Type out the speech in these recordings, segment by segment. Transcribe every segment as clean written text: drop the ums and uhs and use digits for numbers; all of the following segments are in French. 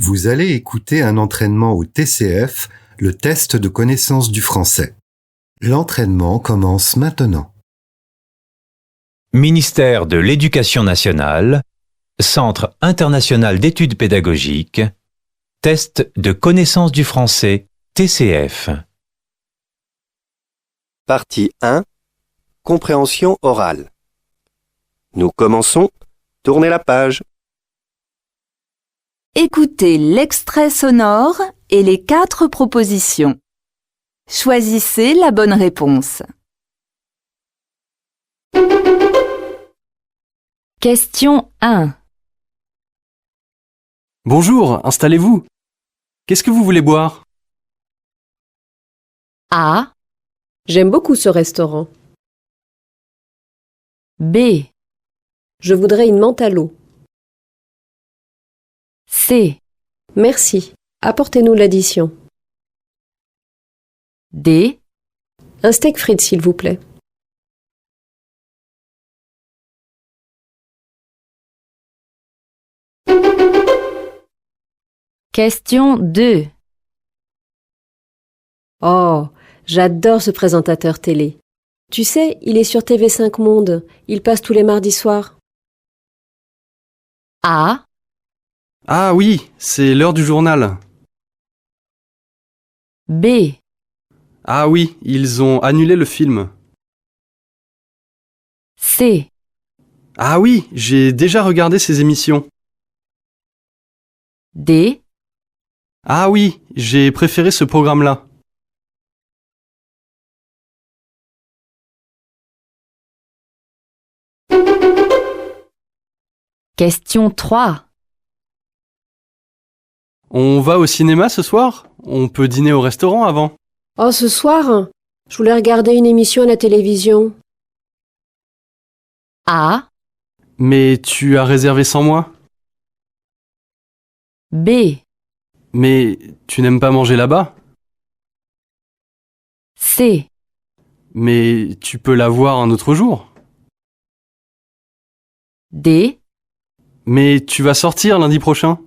Vous allez écouter un entraînement au TCF, le test de connaissance du français. L'entraînement commence maintenant. Ministère de l'Éducation nationale, Centre international d'études pédagogiques, test de connaissance du français, TCF. Partie 1. Compréhension orale. Nous commençons. Tournez la page. Écoutez l'extrait sonore et les 4 propositions. Choisissez la bonne réponse. Question 1. Bonjour, installez-vous. Qu'est-ce que vous voulez boire? A. J'aime beaucoup ce restaurant. B. Je voudrais une menthe à l'eau. C. Merci. Apportez-nous l'addition. D. Un steak frites, s'il vous plaît. Question 2. Oh, j'adore ce présentateur télé. Tu sais, il est sur TV5 Monde. Il passe tous les mardis soirs. A. Ah oui, c'est l'heure du journal. B. Ah oui, ils ont annulé le film. C. Ah oui, j'ai déjà regardé ces émissions. D. Ah oui, j'ai préféré ce programme-là. Question 3. On va au cinéma ce soir? On peut dîner au restaurant avant. Oh, ce soir, je voulais regarder une émission à la télévision. A. Mais tu as réservé sans moi? B. Mais tu n'aimes pas manger là-bas? C. Mais tu peux la voir un autre jour? D. Mais tu vas sortir lundi prochain?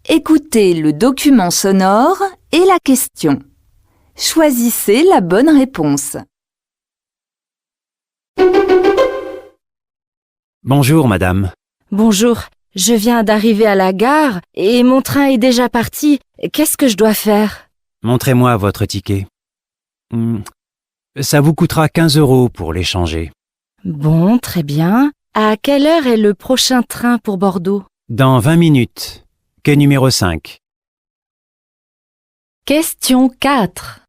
Écoutez le document sonore et la question. Choisissez la bonne réponse. Bonjour madame. Bonjour, je viens d'arriver à la gare et mon train est déjà parti. Qu'est-ce que je dois faire? Montrez-moi votre ticket. Ça vous coûtera 15 € pour l'échanger. Bon, très bien. À quelle heure est le prochain train pour Bordeaux? Dans 20 minutes. Quai numéro 5. Question 4.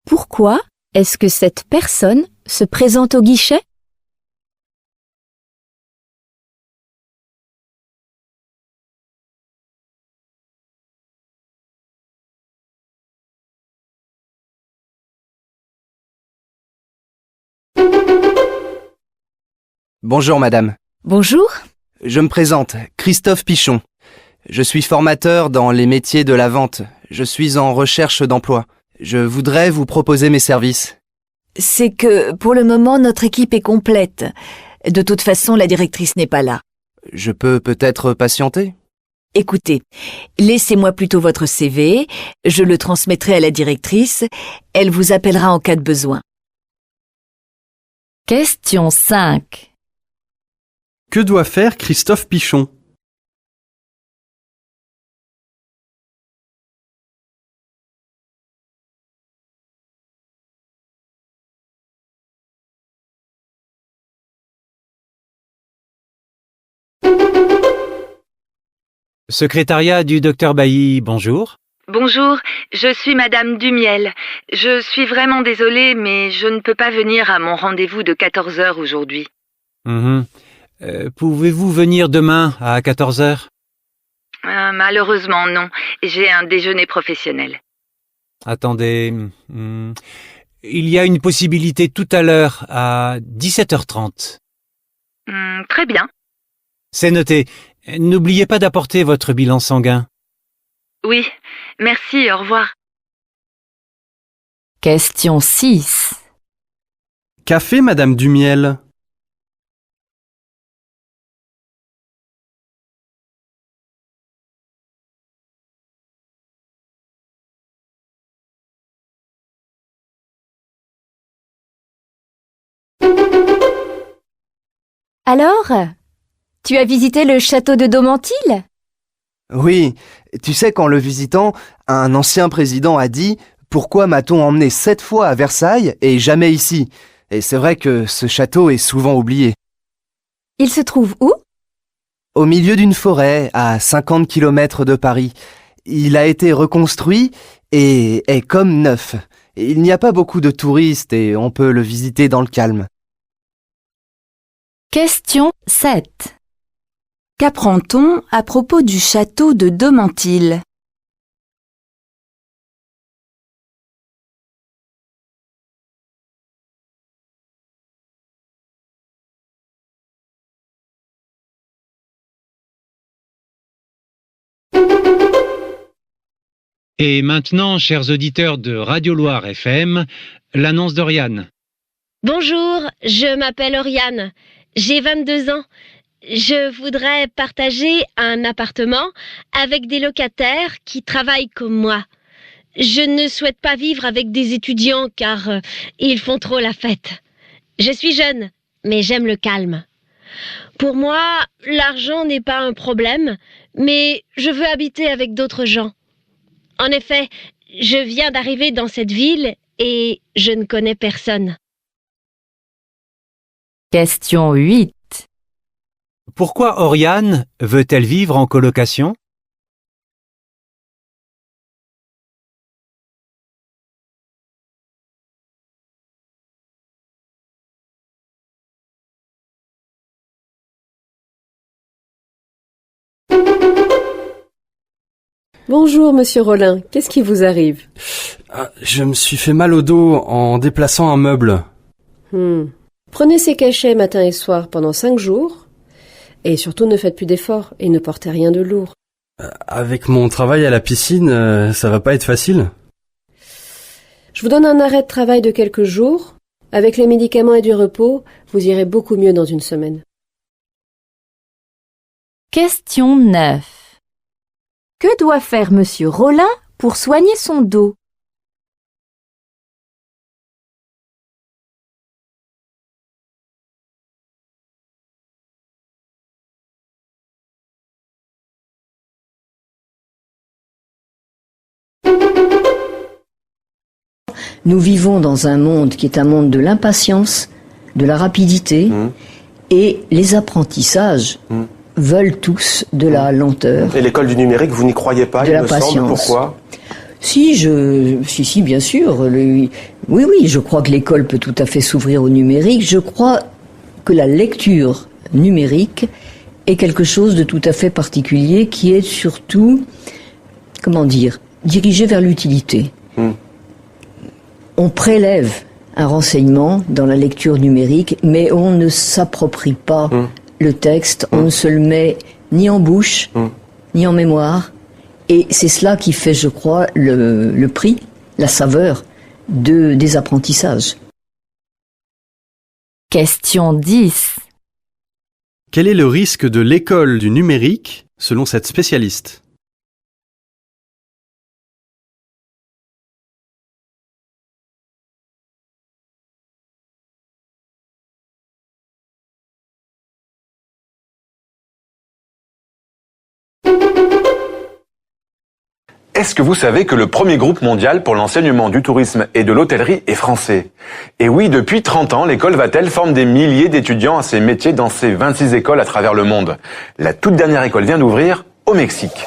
Pourquoi est-ce que cette personne se présente au guichet? Bonjour madame. Bonjour. Je me présente, Christophe Pichon. Je suis formateur dans les métiers de la vente. Je suis en recherche d'emploi. Je voudrais vous proposer mes services. C'est que, pour le moment, notre équipe est complète. De toute façon, la directrice n'est pas là. Je peux peut-être patienter? Écoutez, laissez-moi plutôt votre CV, je le transmettrai à la directrice, elle vous appellera en cas de besoin. Question 5. Que doit faire Christophe Pichon? Secrétariat du docteur Bailly, bonjour. Bonjour, je suis Madame Dumiel. Je suis vraiment désolée, mais je ne peux pas venir à mon rendez-vous de 14 h aujourd'hui. Pouvez-vous venir demain à 14 h? Malheureusement, non. J'ai un déjeuner professionnel. Attendez. Il y a une possibilité tout à l'heure à 17h30. Très bien. C'est noté. N'oubliez pas d'apporter votre bilan sanguin. Oui, merci, au revoir. Question 6. Qu'a fait madame Dumiel? Alors, tu as visité le château de Domantil? Oui, tu sais qu'en le visitant, un ancien président a dit « Pourquoi m'a-t-on emmené 7 fois à Versailles et jamais ici ?» Et c'est vrai que ce château est souvent oublié. Il se trouve où? Au milieu d'une forêt, à 50 kilomètres de Paris. Il a été reconstruit et est comme neuf. Il n'y a pas beaucoup de touristes et on peut le visiter dans le calme. Question 7. Qu'apprend-on à propos du château de Domantil? Et maintenant, chers auditeurs de Radio Loire FM, l'annonce d'Oriane. Bonjour, je m'appelle Oriane. J'ai 22 ans. Je voudrais partager un appartement avec des locataires qui travaillent comme moi. Je ne souhaite pas vivre avec des étudiants car ils font trop la fête. Je suis jeune, mais j'aime le calme. Pour moi, l'argent n'est pas un problème, mais je veux habiter avec d'autres gens. En effet, je viens d'arriver dans cette ville et je ne connais personne. Question 8. Pourquoi Oriane veut-elle vivre en colocation? Bonjour, monsieur Rollin. Qu'est-ce qui vous arrive? Je me suis fait mal au dos en déplaçant un meuble. Prenez ces cachets matin et soir pendant 5 jours. Et surtout, ne faites plus d'efforts et ne portez rien de lourd. Avec mon travail à la piscine, ça va pas être facile. Je vous donne un arrêt de travail de quelques jours. Avec les médicaments et du repos, vous irez beaucoup mieux dans une semaine. Question 9. Que doit faire monsieur Rollin pour soigner son dos? Nous vivons dans un monde qui est un monde de l'impatience, de la rapidité, et les apprentissages veulent tous de la lenteur. Et l'école du numérique, vous n'y croyez pas, de il la me patience. semble, pourquoi? Si, bien sûr. Oui, je crois que l'école peut tout à fait s'ouvrir au numérique. Je crois que la lecture numérique est quelque chose de tout à fait particulier qui est surtout, dirigé vers l'utilité. On prélève un renseignement dans la lecture numérique, mais on ne s'approprie pas le texte, on ne se le met ni en bouche, ni en mémoire. Et c'est cela qui fait, je crois, le prix, la saveur des apprentissages. Question 10. Quel est le risque de l'école du numérique selon cette spécialiste? Est-ce que vous savez que le premier groupe mondial pour l'enseignement du tourisme et de l'hôtellerie est français? Et oui, depuis 30 ans, l'école Vatel forme des milliers d'étudiants à ces métiers dans ses 26 écoles à travers le monde. La toute dernière école vient d'ouvrir au Mexique.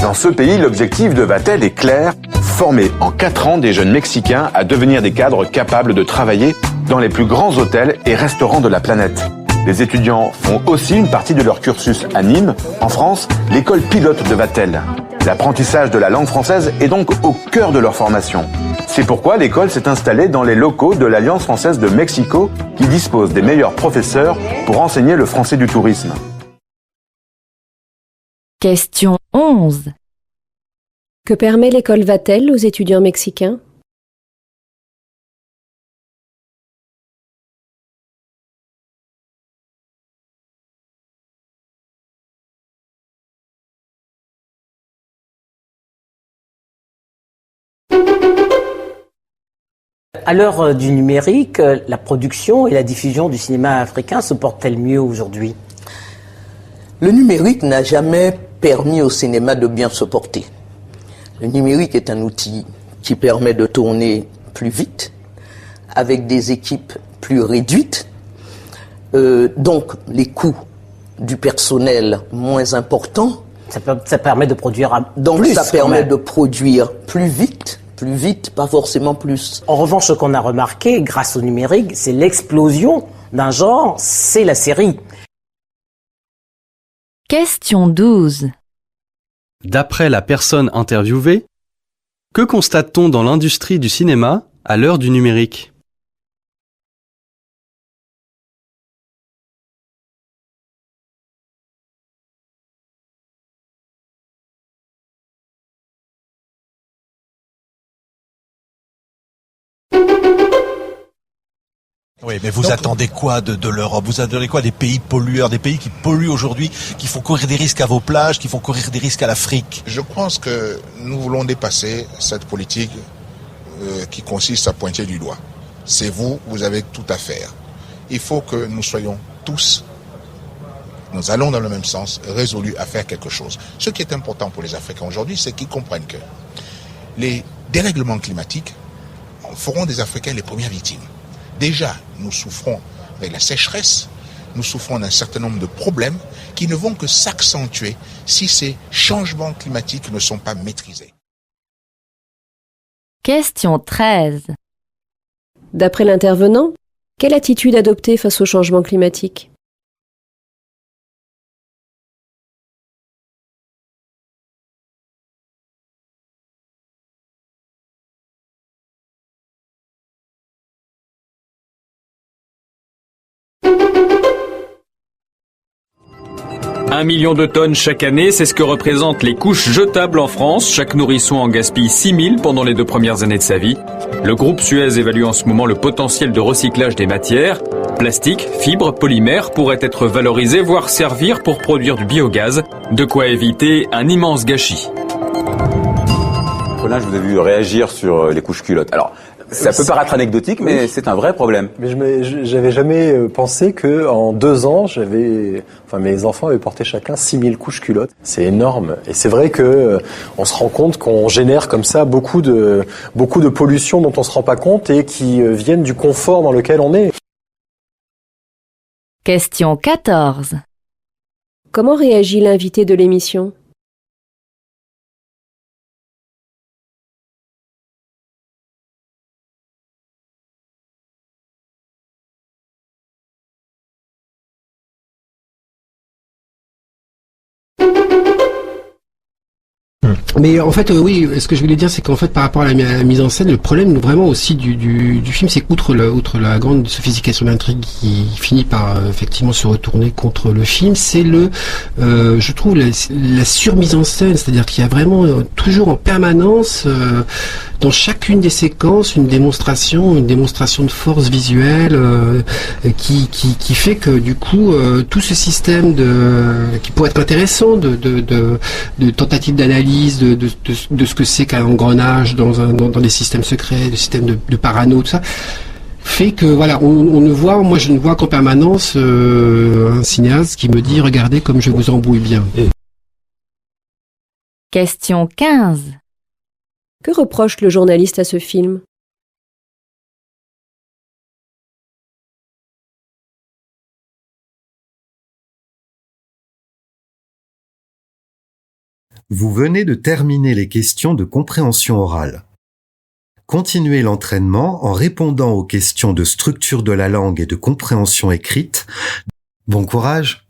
Dans ce pays, l'objectif de Vatel est clair, former en 4 ans des jeunes Mexicains à devenir des cadres capables de travailler dans les plus grands hôtels et restaurants de la planète. Les étudiants font aussi une partie de leur cursus à Nîmes, en France, l'école pilote de Vatel. L'apprentissage de la langue française est donc au cœur de leur formation. C'est pourquoi l'école s'est installée dans les locaux de l'Alliance française de Mexico, qui dispose des meilleurs professeurs pour enseigner le français du tourisme. Question 11. Que permet l'école Vatel aux étudiants mexicains? À l'heure du numérique, la production et la diffusion du cinéma africain se portent-elles mieux aujourd'hui ? Le numérique n'a jamais permis au cinéma de bien se porter. Le numérique est un outil qui permet de tourner plus vite, avec des équipes plus réduites, donc les coûts du personnel moins importants. Ça permet de produire donc plus. Ça permet de produire plus vite, pas forcément plus. En revanche, ce qu'on a remarqué grâce au numérique, c'est l'explosion d'un genre, c'est la série. Question 12. D'après la personne interviewée, que constate-t-on dans l'industrie du cinéma à l'heure du numérique ? Oui, mais vous attendez quoi de l'Europe ? Vous attendez quoi des pays pollueurs, des pays qui polluent aujourd'hui, qui font courir des risques à vos plages, qui font courir des risques à l'Afrique ? Je pense que nous voulons dépasser cette politique qui consiste à pointer du doigt. C'est vous avez tout à faire. Il faut que nous soyons tous, nous allons dans le même sens, résolus à faire quelque chose. Ce qui est important pour les Africains aujourd'hui, c'est qu'ils comprennent que les dérèglements climatiques feront des Africains les premières victimes. Déjà, nous souffrons avec la sécheresse, nous souffrons d'un certain nombre de problèmes qui ne vont que s'accentuer si ces changements climatiques ne sont pas maîtrisés. Question 13. D'après l'intervenant, quelle attitude adopter face au changement climatique ? Un million de tonnes chaque année, c'est ce que représentent les couches jetables en France. Chaque nourrisson en gaspille 6000 pendant les 2 premières années de sa vie. Le groupe Suez évalue en ce moment le potentiel de recyclage des matières. Plastique, fibres, polymères pourraient être valorisés, voire servir pour produire du biogaz. De quoi éviter un immense gâchis. Colin, je vous ai vu réagir sur les couches culottes. Alors, ça peut paraître anecdotique, mais c'est un vrai problème. Mais j'avais jamais pensé que en 2 ans, mes enfants avaient porté chacun 6000 couches culottes. C'est énorme. Et c'est vrai que on se rend compte qu'on génère comme ça beaucoup de pollution dont on se rend pas compte et qui viennent du confort dans lequel on est. Question 14. Comment réagit l'invité de l'émission ? Mais en fait, oui, ce que je voulais dire, c'est qu'en fait, par rapport à la mise en scène, le problème vraiment aussi du film, c'est qu'outre la grande sophistication de l'intrigue qui finit par effectivement se retourner contre le film, c'est je trouve la surmise en scène, c'est-à-dire qu'il y a vraiment toujours en permanence dans chacune des séquences une démonstration de force visuelle qui fait que du coup tout ce système qui pourrait être intéressant de tentative d'analyse de ce que c'est qu'un engrenage dans des systèmes secrets, des systèmes de parano, tout ça, fait que voilà, moi je ne vois qu'en permanence un cinéaste qui me dit regardez comme je vous embrouille bien. Question 15. Que reproche le journaliste à ce film ? Vous venez de terminer les questions de compréhension orale. Continuez l'entraînement en répondant aux questions de structure de la langue et de compréhension écrite. Bon courage!